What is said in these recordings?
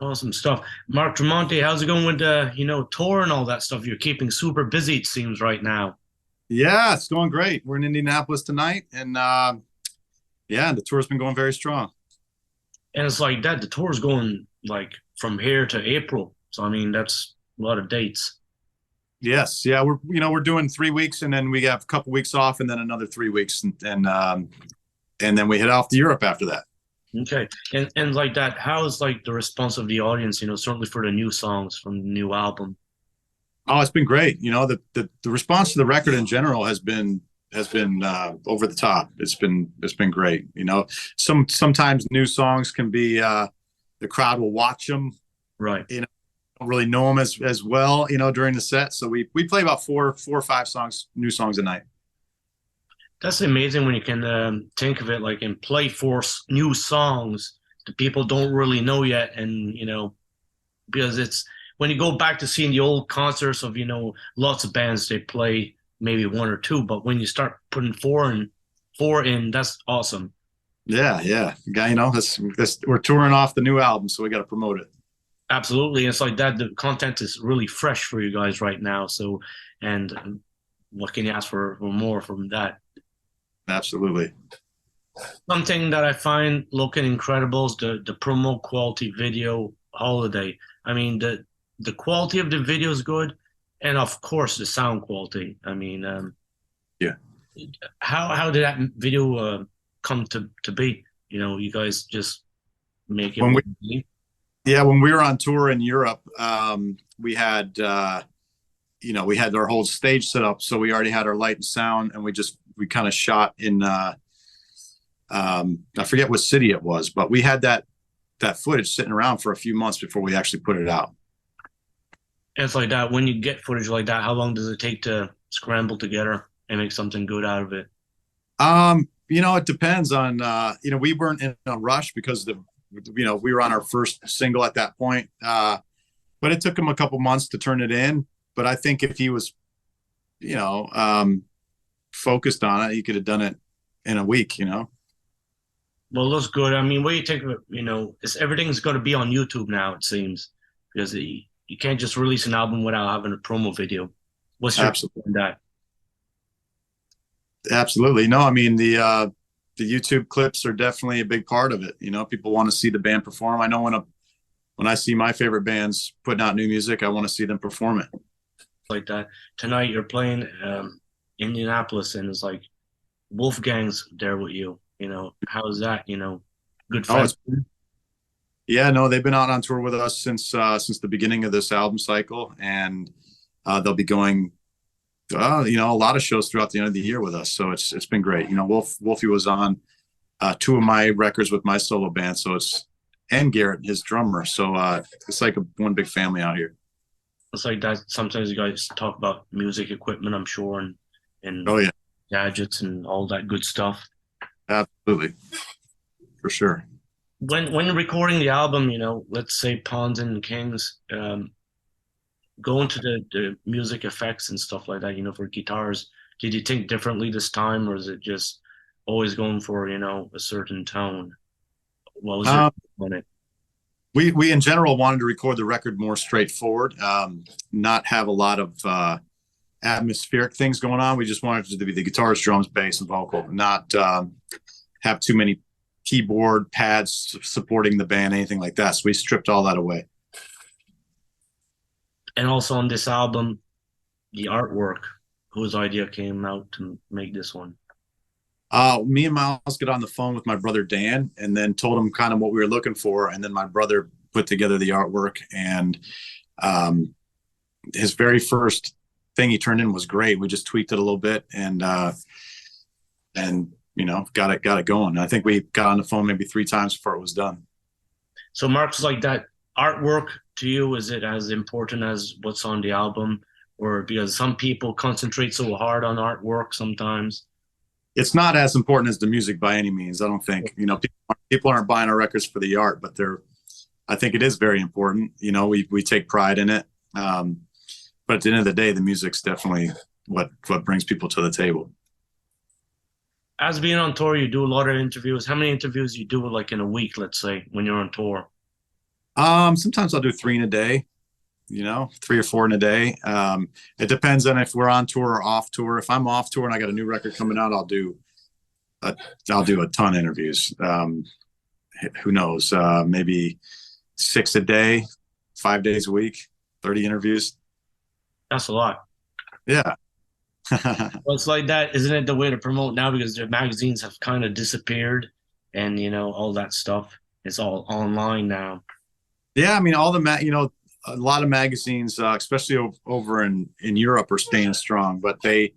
Awesome stuff. Mark Tremonti, how's it going with tour and all that stuff? You're keeping super busy, it seems, right now. Yeah, it's going great. We're in Indianapolis tonight, and yeah, the tour's been going very strong. And it's like that, the tour's going like from here to April. So I mean that's a lot of dates. Yes, yeah, we're doing 3 weeks, and then we have a couple weeks off, and then another 3 weeks, and then we head off to Europe after that. Okay. And like that, how's like the response of the audience, certainly for the new songs from the new album. Oh, it's been great. The response to the record in general has been over the top. It's been great. Sometimes new songs can be the crowd will watch them. Right. Don't really know them as well. During the set, so we play about four or five new songs a night. That's amazing when you can think of it like and play for new songs that people don't really know yet. And, because it's when you go back to seeing the old concerts of, lots of bands, they play maybe one or two, but when you start putting four in, that's awesome. Yeah, yeah. Guy, this we're touring off the new album, so we got to promote it. Absolutely. It's like that. The content is really fresh for you guys right now. So, and what can you ask for more from that? Absolutely. Something that I find looking incredible is the promo quality video holiday. I mean, the quality of the video is good, and of course the sound quality. I mean, Yeah. how did that video come to be? You guys just make it When we one day? yeah, when we were on tour in Europe, we had our whole stage set up, so we already had our light and sound, and we kind of shot in I forget what city it was, but we had that footage sitting around for a few months before we actually put it out. And it's like that. When you get footage like that, how long does it take to scramble together and make something good out of it? It depends on we weren't in a rush because we were on our first single at that point. But it took him a couple months to turn it in. But I think if he was, you know, focused on it, he could have done it in a week. Well, that's good. I mean, what do you think of it? It's everything's got to be on YouTube now, it seems, because you can't just release an album without having a promo video. What's your take Absolutely. on that? Absolutely. No, I mean the YouTube clips are definitely a big part of it. People want to see the band perform. I know when I see my favorite bands putting out new music, I want to see them perform it. Like that. Tonight you're playing Indianapolis, and it's like Wolfgang's there with you. How's that? Good Oh, friend. it's yeah, no, they've been out on tour with us since the beginning of this album cycle, and they'll be going a lot of shows throughout the end of the year with us. So it's been great. Wolfie was on two of my records with my solo band, so and Garrett, his drummer. So it's like one big family out here. It's like that. Sometimes you guys talk about music equipment, I'm sure, and Oh yeah, gadgets and all that good stuff. absolutely, for sure. When recording the album, let's say Pawns and Kings, go into the music effects and stuff like that, for guitars. Did you think differently this time, or is it just always going for, a certain tone? What was your Um, on it? we in general wanted to record the record more straightforward, not have a lot of atmospheric things going on. We just wanted it to be the guitars, drums, bass, and vocal, not have too many keyboard pads supporting the band, anything like that. So we stripped all that away. And also on this album, the artwork, whose idea came out to make this one? Me and Miles got on the phone with my brother Dan, and then told him kind of what we were looking for, and then my brother put together the artwork. And his very first thing he turned in was great. We just tweaked it a little bit, and got it going. I think we got on the phone maybe 3 times before it was done. So Mark's like that artwork to you, is it as important as what's on the album? Or because some people concentrate so hard on artwork sometimes. It's not as important as the music by any means. I don't think people aren't buying our records for the art, but I think it is very important. We take pride in it, but at the end of the day, the music's definitely what brings people to the table. As being on tour, you do a lot of interviews. How many interviews you do like in a week, let's say, when you're on tour? Sometimes I'll do three in a day, 3 or 4 in a day. It depends on if we're on tour or off tour. If I'm off tour and I got a new record coming out, a, I'll do a ton of interviews. Who knows? Maybe 6 a day, 5 days a week, 30 interviews. That's a lot. Yeah. Well, it's like that, isn't it? The way to promote now because the magazines have kind of disappeared, and all that stuff. It's all online now. Yeah. I mean, a lot of magazines, especially over in Europe, are staying strong, but they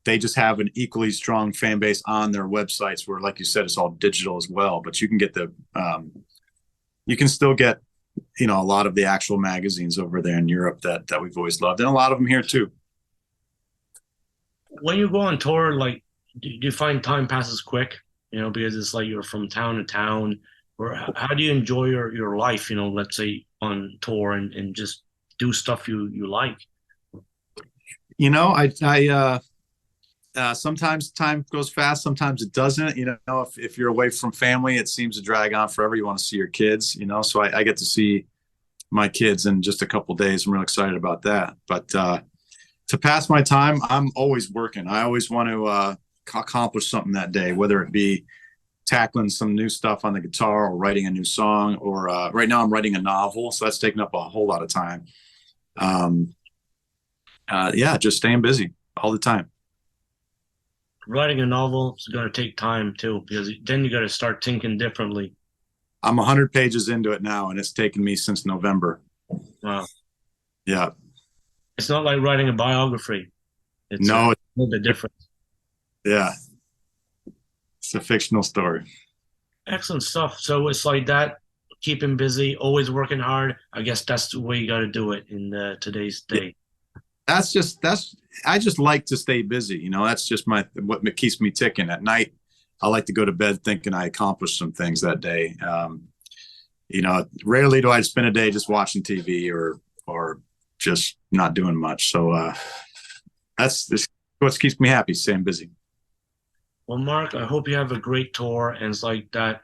just have an equally strong fan base on their websites where, like you said, it's all digital as well. But you can get you can still get, a lot of the actual magazines over there in Europe that we've always loved, and a lot of them here too. When you go on tour, like, do you find time passes quick? Because it's like you're from town to town, or how do you enjoy your life? Let's say on tour and just do stuff you like. Sometimes time goes fast, sometimes it doesn't. If you're away from family, it seems to drag on forever. You want to see your kids, so I get to see my kids in just a couple of days. I'm real excited about that. But to pass my time, I'm always working. I always want to accomplish something that day, whether it be tackling some new stuff on the guitar or writing a new song, or right now I'm writing a novel, so that's taking up a whole lot of time. Yeah, just staying busy all the time. Writing a novel is going to take time too, because then you got to start thinking differently. I'm 100 pages into it now, and it's taken me since November. Wow. Yeah. It's not like writing a biography. It's No, a little bit different. Yeah. It's a fictional story. Excellent stuff. So it's like that, keeping busy, always working hard. I guess that's the way you got to do it in today's day. I just like to stay busy. That's just what keeps me ticking at night. I like to go to bed thinking I accomplished some things that day. Rarely do I spend a day just watching TV or just not doing much. So that's what keeps me happy, staying busy. Well, Mark, I hope you have a great tour, and it's like that.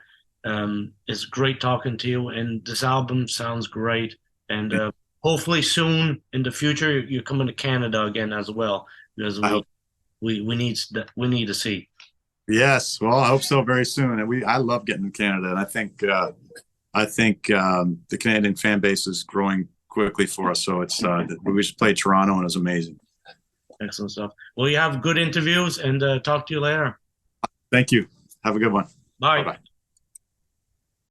It's great talking to you, and this album sounds great. And hopefully soon in the future you're coming to Canada again as well, because we need to see. Yes, well, I hope so very soon. And I love getting to Canada, and I think the Canadian fan base is growing quickly for us. So we just played Toronto, and it was amazing. Excellent stuff. Well, you have good interviews, and talk to you later. Thank you. Have a good one. Bye. Bye-bye.